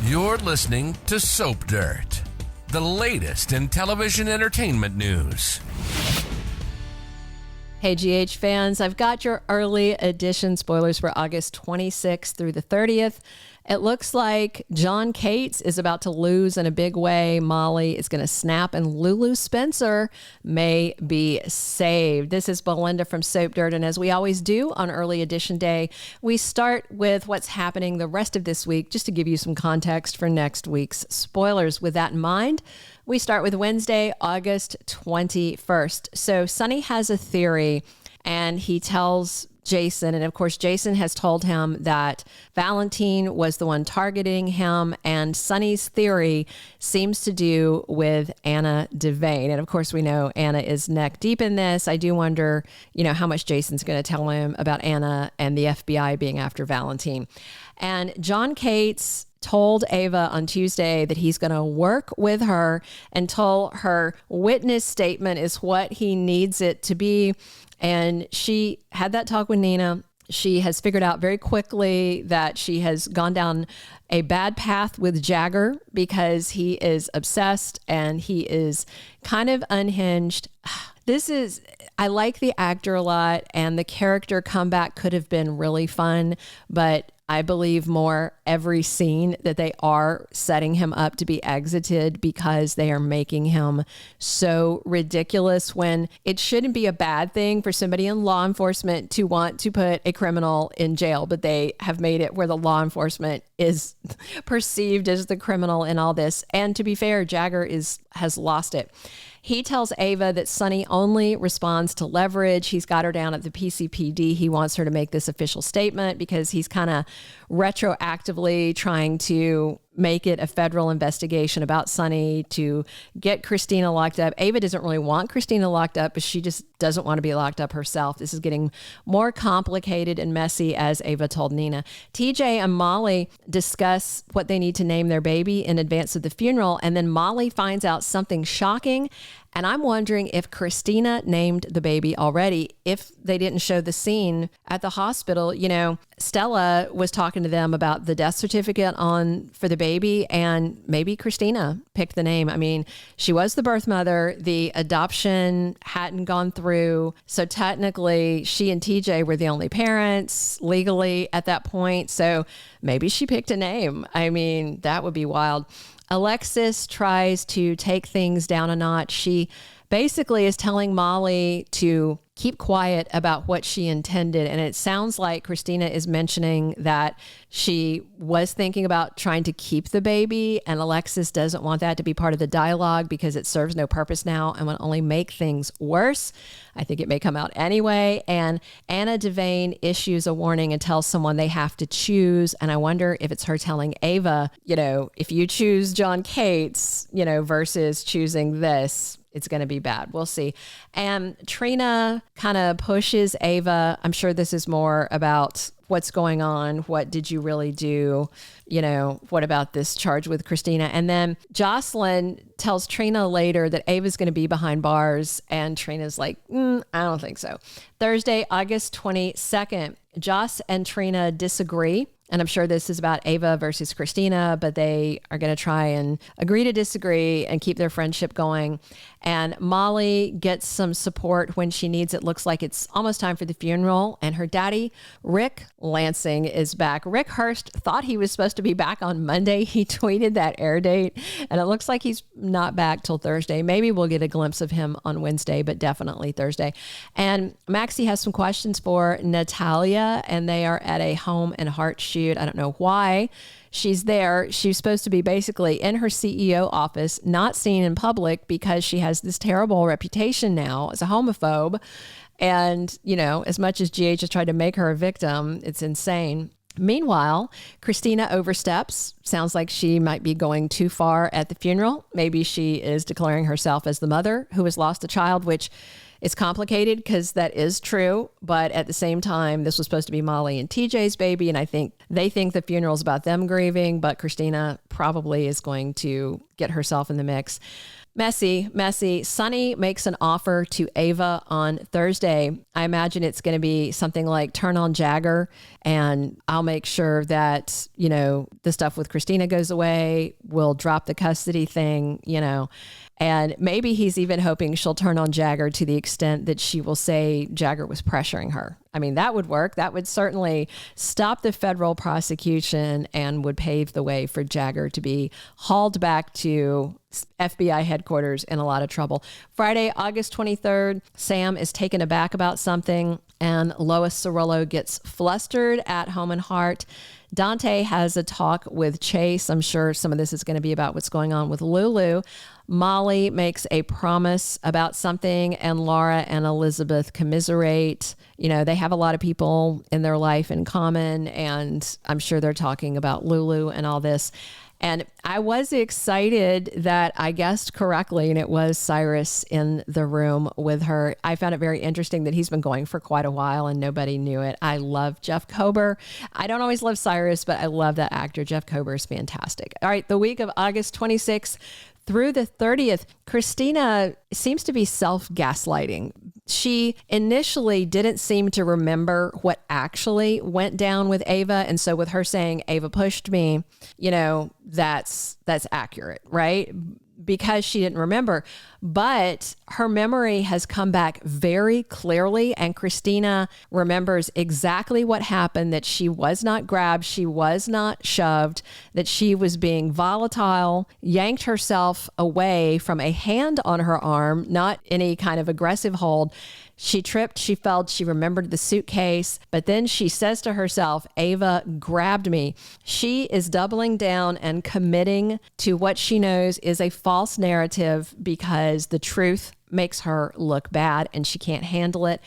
You're listening to Soap Dirt, the latest in television entertainment news. Hey, GH fans, I've got your early edition spoilers for August 26th through the 30th. It looks like John Cates is about to lose in a big way. Molly is going to snap, and Lulu Spencer may be saved. This is Belinda from Soap Dirt, and as we always do on early edition day, we start with what's happening the rest of this week, just to give you some context for next week's spoilers. With that in mind, we start with Wednesday, August 21st. So Sonny has a theory, and he tells Jason, and of course Jason has told him that Valentin was the one targeting him, and Sonny's theory seems to do with Anna Devane. And of course we know Anna is neck deep in this. I do wonder, how much Jason's going to tell him about Anna and the FBI being after Valentin. And John Cates told Ava on Tuesday that he's going to work with her until her witness statement is what he needs it to be. And she had that talk with Nina. She has figured out very quickly that she has gone down a bad path with Jagger because he is obsessed and he is kind of unhinged. I like the actor a lot, and the character comeback could have been really fun, but I believe more every scene that they are setting him up to be exited because they are making him so ridiculous, when it shouldn't be a bad thing for somebody in law enforcement to want to put a criminal in jail, but they have made it where the law enforcement is perceived as the criminal in all this. And to be fair, Jagger has lost it. He tells Ava that Sonny only responds to leverage. He's got her down at the PCPD. He wants her to make this official statement because he's kind of retroactively trying to make it a federal investigation about Sonny to get Kristina locked up. Ava doesn't really want Kristina locked up, but she just doesn't want to be locked up herself. This is getting more complicated and messy, as Ava told Nina. TJ and Molly discuss what they need to name their baby in advance of the funeral, and then Molly finds out something shocking. And I'm wondering if Kristina named the baby already, if they didn't show the scene at the hospital. Stella was talking to them about the death certificate for the baby, and maybe Kristina picked the name. I mean, she was the birth mother. The adoption hadn't gone through. So technically, she and TJ were the only parents legally at that point. So maybe she picked a name. I mean, that would be wild. Alexis tries to take things down a notch. She basically is telling Molly to keep quiet about what she intended. And it sounds like Kristina is mentioning that she was thinking about trying to keep the baby, and Alexis doesn't want that to be part of the dialogue because it serves no purpose now and will only make things worse. I think it may come out anyway. And Anna Devane issues a warning and tells someone they have to choose. And I wonder if it's her telling Ava, if you choose John Cates, versus choosing this, it's going to be bad. We'll see. And Trina kind of pushes Ava. I'm sure this is more about what's going on. What did you really do? What about this charge with Kristina? And then Jocelyn tells Trina later that Ava's going to be behind bars. And Trina's like, I don't think so. Thursday, August 22nd, Joss and Trina disagree. And I'm sure this is about Ava versus Kristina, but they are going to try and agree to disagree and keep their friendship going. And Molly gets some support when she needs it. Looks like it's almost time for the funeral. And her daddy, Rick Lansing, is back. Rick Hurst thought he was supposed to be back on Monday. He tweeted that air date, and it looks like he's not back till Thursday. Maybe we'll get a glimpse of him on Wednesday, but definitely Thursday. And Maxie has some questions for Natalia, and they are at a home and heart shoot. I don't know why she's there. She's supposed to be basically in her CEO office, not seen in public because she has this terrible reputation now as a homophobe. And, as much as GH has tried to make her a victim, it's insane. Meanwhile, Kristina oversteps. Sounds like she might be going too far at the funeral. Maybe she is declaring herself as the mother who has lost a child, which is complicated because that is true. But at the same time, this was supposed to be Molly and TJ's baby. And I think they think the funeral is about them grieving, but Kristina probably is going to get herself in the mix. Messy. Sonny makes an offer to Ava on Thursday. I imagine it's going to be something like turn on Jagger, and I'll make sure that, the stuff with Kristina goes away. We'll drop the custody thing, and maybe he's even hoping she'll turn on Jagger to the extent that she will say Jagger was pressuring her. I mean, that would work. That would certainly stop the federal prosecution and would pave the way for Jagger to be hauled back to FBI headquarters in a lot of trouble. Friday, August 23rd, Sam is taken aback about something, and Lois Cirillo gets flustered at Home and Heart. Dante has a talk with Chase. I'm sure some of this is going to be about what's going on with Lulu. Molly makes a promise about something, and Laura and Elizabeth commiserate. They have a lot of people in their life in common, and I'm sure they're talking about Lulu and all this. And I was excited that I guessed correctly, and it was Cyrus in the room with her. I found it very interesting that he's been going for quite a while and nobody knew it. I love Jeff Kober. I don't always love Cyrus, but I love that actor. Jeff Kober is fantastic. All right, the week of August 26th through the 30th, Kristina seems to be self-gaslighting. She initially didn't seem to remember what actually went down with Ava. And so with her saying, Ava pushed me, that's accurate, right? Because she didn't remember. But her memory has come back very clearly, and Kristina remembers exactly what happened, that she was not grabbed, she was not shoved, that she was being volatile, yanked herself away from a hand on her arm, not any kind of aggressive hold. She tripped, she fell, she remembered the suitcase, but then she says to herself, Ava grabbed me. She is doubling down and committing to what she knows is a false narrative because the truth makes her look bad and she can't handle it.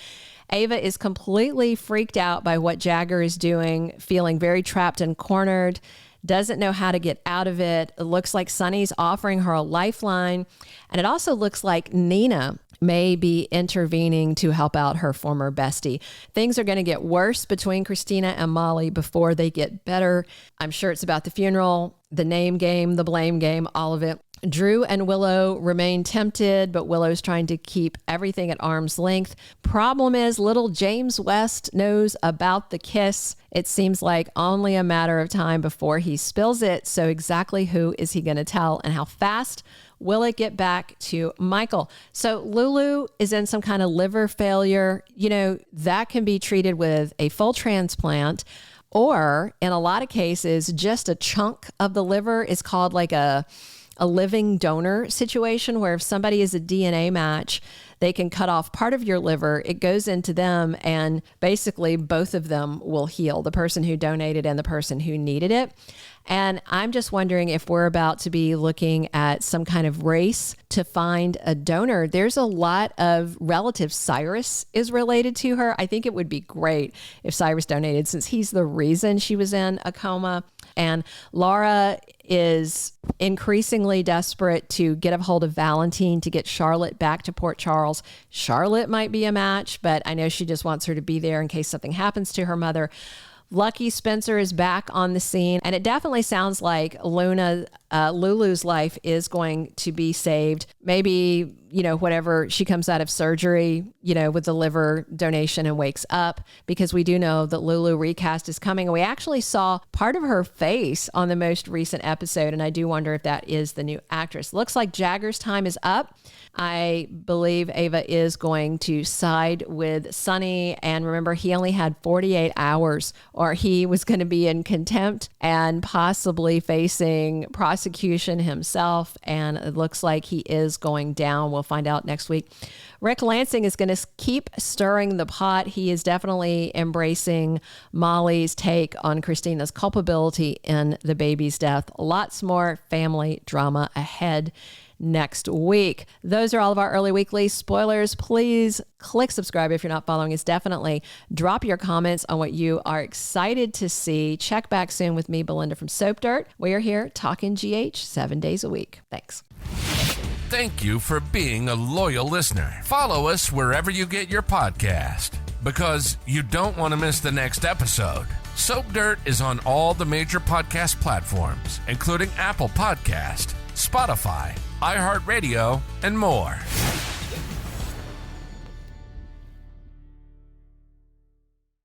Ava is completely freaked out by what Jagger is doing, feeling very trapped and cornered, doesn't know how to get out of it. It looks like Sonny's offering her a lifeline. And it also looks like Nina may be intervening to help out her former bestie. Things are going to get worse between Kristina and Molly before they get better. I'm sure it's about the funeral, the name game, the blame game, all of it. Drew and Willow remain tempted, but Willow's trying to keep everything at arm's length. Problem is, little James West knows about the kiss. It seems like only a matter of time before he spills it. So exactly who is he going to tell, and how fast will it get back to Michael? So Lulu is in some kind of liver failure. That can be treated with a full transplant, or in a lot of cases, just a chunk of the liver is called like a living donor situation, where if somebody is a DNA match, they can cut off part of your liver, it goes into them, and basically both of them will heal, the person who donated and the person who needed it. And I'm just wondering if we're about to be looking at some kind of race to find a donor. There's a lot of relatives. Cyrus is related to her. I think it would be great if Cyrus donated, since he's the reason she was in a coma. And Laura is increasingly desperate to get a hold of Valentin to get Charlotte back to Port Charles. Charlotte might be a match, but I know she just wants her to be there in case something happens to her mother. Lucky Spencer is back on the scene, and it definitely sounds like Lulu's life is going to be saved. Maybe, whatever, she comes out of surgery, with the liver donation and wakes up, because we do know that Lulu recast is coming. And we actually saw part of her face on the most recent episode, and I do wonder if that is the new actress. Looks like Jagger's time is up. I believe Ava is going to side with Sonny. And remember, he only had 48 hours or he was going to be in contempt and possibly facing prosecution himself. And it looks like he is going down. We'll find out next week. Rick Lansing is going to keep stirring the pot. He is definitely embracing Molly's take on Kristina's culpability in the baby's death. Lots more family drama ahead next week. Those are all of our early weekly spoilers. Please click subscribe if you're not following us. Definitely drop your comments on what you are excited to see. Check back soon with me, Belinda from Soap Dirt. We are here talking GH 7 days a week. Thanks. Thank you for being a loyal listener. Follow us wherever you get your podcast, because you don't want to miss the next episode. Soap Dirt is on all the major podcast platforms, including Apple Podcast, Spotify, iHeartRadio, and more.